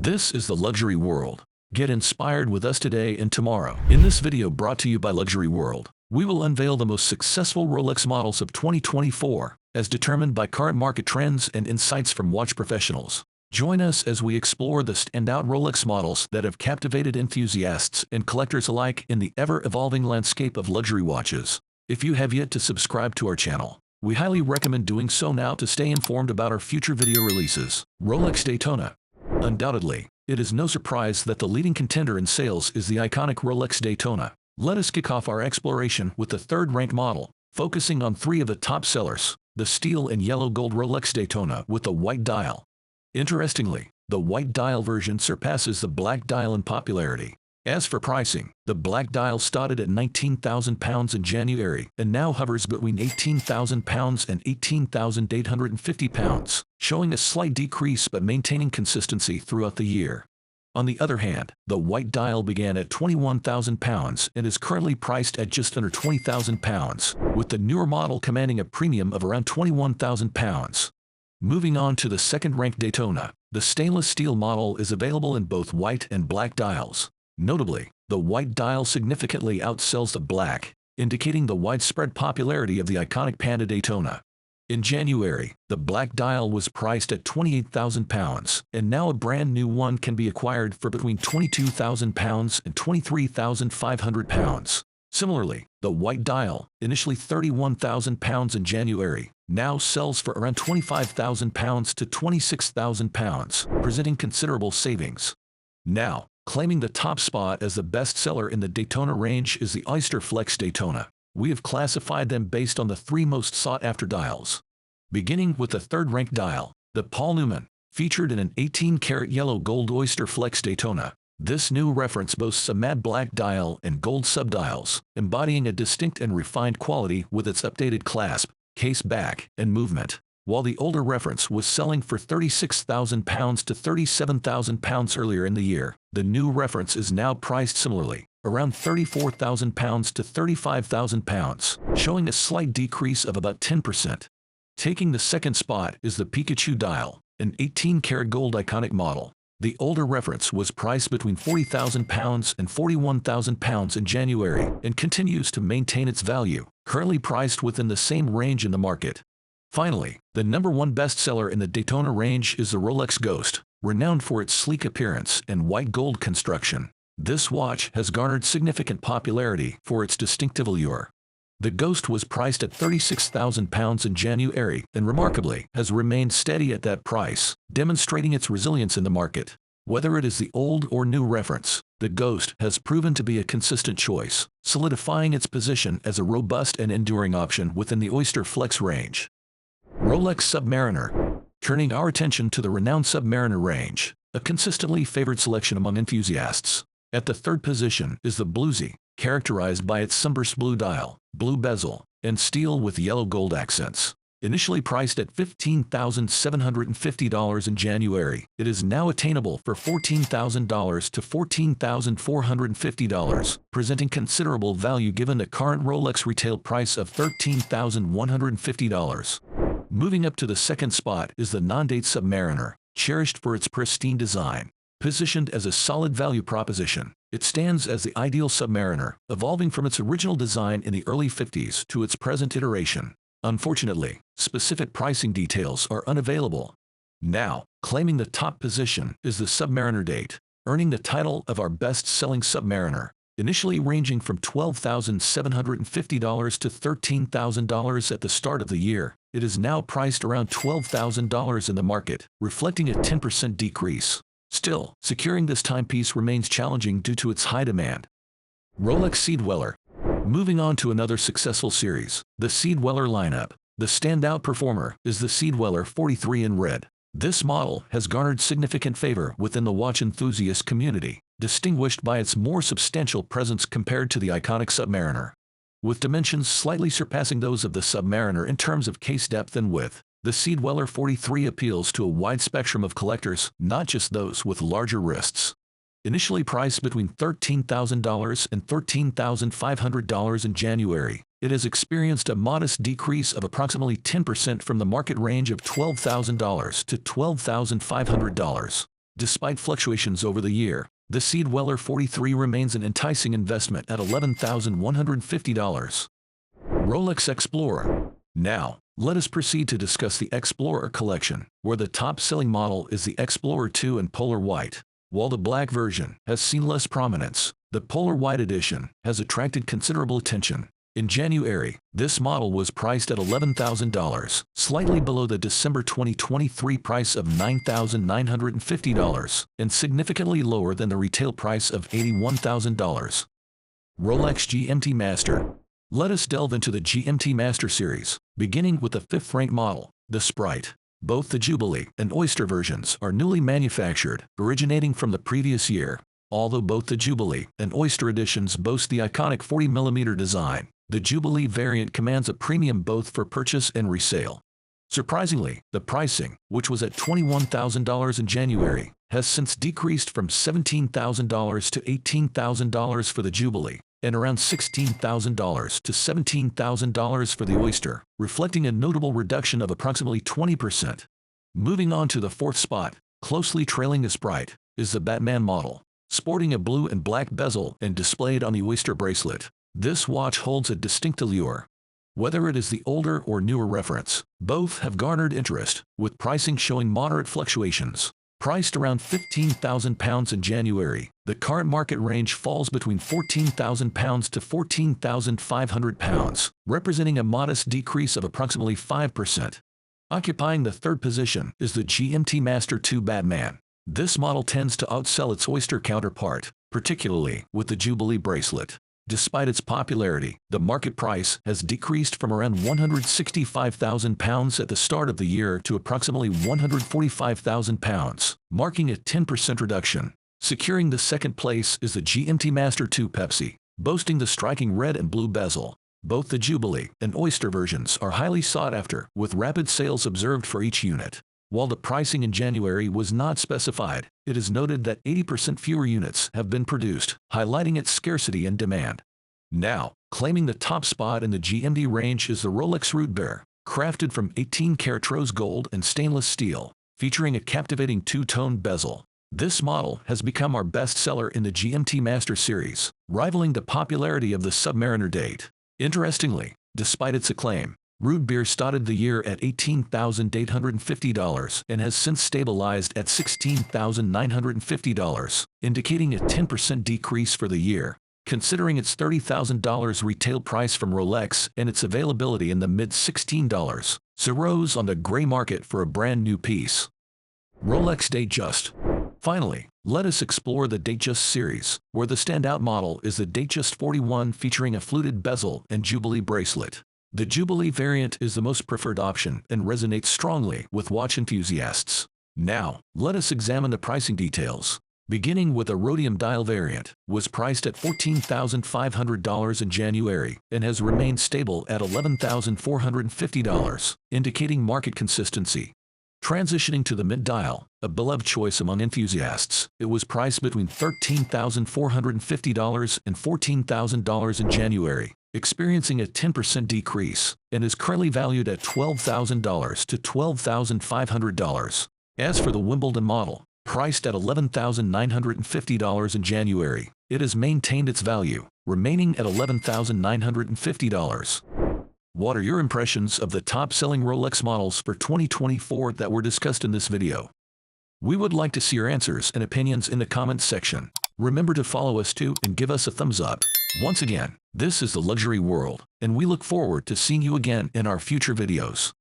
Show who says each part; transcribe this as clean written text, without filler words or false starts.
Speaker 1: This is the luxury world. Get inspired with us today and tomorrow. In this video brought to you by Luxury World, we will unveil the most successful Rolex models of 2024, as determined by current market trends and insights from watch professionals. Join us as we explore the standout Rolex models that have captivated enthusiasts and collectors alike in the ever-evolving landscape of luxury watches. If you have yet to subscribe to our channel, we highly recommend doing so now to stay informed about our future video releases. Rolex Daytona. Undoubtedly, it is no surprise that the leading contender in sales is the iconic Rolex Daytona. Let us kick off our exploration with the third-ranked model, focusing on three of the top sellers: the steel and yellow gold Rolex Daytona with the white dial. Interestingly, the white dial version surpasses the black dial in popularity. As for pricing, the black dial started at £19,000 in January and now hovers between £18,000 and £18,850, showing a slight decrease but maintaining consistency throughout the year. On the other hand, the white dial began at £21,000 and is currently priced at just under £20,000, with the newer model commanding a premium of around £21,000. Moving on to the second-ranked Daytona, the stainless steel model is available in both white and black dials. Notably, the white dial significantly outsells the black, indicating the widespread popularity of the iconic Panda Daytona. In January, the black dial was priced at £28,000, and now a brand new one can be acquired for between £22,000 and £23,500. Similarly, the white dial, initially £31,000 in January, now sells for around £25,000 to £26,000, presenting considerable savings. Now, claiming the top spot as the best seller in the Daytona range is the Oyster Flex Daytona. We have classified them based on the three most sought-after dials. Beginning with the third-ranked dial, the Paul Newman, featured in an 18-karat yellow gold Oyster Flex Daytona. This new reference boasts a matte black dial and gold subdials, embodying a distinct and refined quality with its updated clasp, case back, and movement. While the older reference was selling for £36,000 to £37,000 earlier in the year, the new reference is now priced similarly, around £34,000 to £35,000, showing a slight decrease of about 10%. Taking the second spot is the Pikachu dial, an 18-karat gold iconic model. The older reference was priced between £40,000 and £41,000 in January and continues to maintain its value, currently priced within the same range in the market. Finally, the number one bestseller in the Daytona range is the Rolex Ghost, renowned for its sleek appearance and white gold construction. This watch has garnered significant popularity for its distinctive allure. The Ghost was priced at £36,000 in January and remarkably has remained steady at that price, demonstrating its resilience in the market. Whether it is the old or new reference, the Ghost has proven to be a consistent choice, solidifying its position as a robust and enduring option within the Oyster Flex range. Rolex Submariner. Turning our attention to the renowned Submariner range, a consistently favored selection among enthusiasts. At the third position is the Bluesy, characterized by its sunburst blue dial, blue bezel, and steel with yellow gold accents. Initially priced at $15,750 in January, it is now attainable for $14,000 to $14,450, presenting considerable value given the current Rolex retail price of $13,150. Moving up to the second spot is the non-date Submariner, cherished for its pristine design. Positioned as a solid value proposition, it stands as the ideal Submariner, evolving from its original design in the early 50s to its present iteration. Unfortunately, specific pricing details are unavailable. Now, claiming the top position is the Submariner Date, earning the title of our best-selling Submariner. Initially ranging from $12,750 to $13,000 at the start of the year, it is now priced around $12,000 in the market, reflecting a 10% decrease. Still, securing this timepiece remains challenging due to its high demand. Rolex Seedweller. Moving on to another successful series, the Seedweller lineup. The standout performer is the Seedweller 43 in red. This model has garnered significant favor within the watch enthusiast community, distinguished by its more substantial presence compared to the iconic Submariner. With dimensions slightly surpassing those of the Submariner in terms of case depth and width, the Seedweller 43 appeals to a wide spectrum of collectors, not just those with larger wrists. Initially priced between $13,000 and $13,500 in January, it has experienced a modest decrease of approximately 10% from the market range of $12,000 to $12,500. Despite fluctuations over the year, the Seedweller 43 remains an enticing investment at $11,150. Rolex Explorer. Now, let us proceed to discuss the Explorer collection, where the top-selling model is the Explorer 2 in polar white. While the black version has seen less prominence, the polar white edition has attracted considerable attention. In January, this model was priced at $11,000, slightly below the December 2023 price of $9,950 and significantly lower than the retail price of $81,000. Rolex GMT Master. Let us delve into the GMT Master series, beginning with the fifth-ranked model, the Sprite. Both the Jubilee and Oyster versions are newly manufactured, originating from the previous year. Although both the Jubilee and Oyster editions boast the iconic 40mm design, the Jubilee variant commands a premium both for purchase and resale. Surprisingly, the pricing, which was at $21,000 in January, has since decreased from $17,000 to $18,000 for the Jubilee, and around $16,000 to $17,000 for the Oyster, reflecting a notable reduction of approximately 20%. Moving on to the fourth spot, closely trailing the Sprite, is the Batman model. Sporting a blue and black bezel and displayed on the Oyster bracelet, this watch holds a distinct allure. Whether it is the older or newer reference, both have garnered interest, with pricing showing moderate fluctuations. Priced around £15,000 in January, the current market range falls between £14,000 to £14,500, representing a modest decrease of approximately 5%. Occupying the third position is the GMT Master 2 Batman. This model tends to outsell its Oyster counterpart, particularly with the Jubilee bracelet. Despite its popularity, the market price has decreased from around £165,000 at the start of the year to approximately £145,000, marking a 10% reduction. Securing the second place is the GMT Master 2 Pepsi, boasting the striking red and blue bezel. Both the Jubilee and Oyster versions are highly sought after, with rapid sales observed for each unit. While the pricing in January was not specified, it is noted that 80% fewer units have been produced, highlighting its scarcity and demand. Now, claiming the top spot in the GMT range is the Rolex Root Bear, crafted from 18-karat rose gold and stainless steel, featuring a captivating two-tone bezel. This model has become our best seller in the GMT Master series, rivaling the popularity of the Submariner date. Interestingly, despite its acclaim, Root Beer started the year at $18,850 and has since stabilized at $16,950, indicating a 10% decrease for the year. Considering its $30,000 retail price from Rolex and its availability in the mid-$16s, rose on the gray market for a brand new piece. Rolex Datejust. Finally, let us explore the Datejust series, where the standout model is the Datejust 41 featuring a fluted bezel and Jubilee bracelet. The Jubilee variant is the most preferred option and resonates strongly with watch enthusiasts. Now, let us examine the pricing details. Beginning with a rhodium dial variant, was priced at $14,500 in January and has remained stable at $11,450, indicating market consistency. Transitioning to the mid-dial, a beloved choice among enthusiasts, it was priced between $13,450 and $14,000 in January, experiencing a 10% decrease, and is currently valued at $12,000 to $12,500. As for the Wimbledon model, priced at $11,950 in January, it has maintained its value, remaining at $11,950. What are your impressions of the top-selling Rolex models for 2024 that were discussed in this video? We would like to see your answers and opinions in the comments section. Remember to follow us too and give us a thumbs up. Once again, this is the Luxury World, and we look forward to seeing you again in our future videos.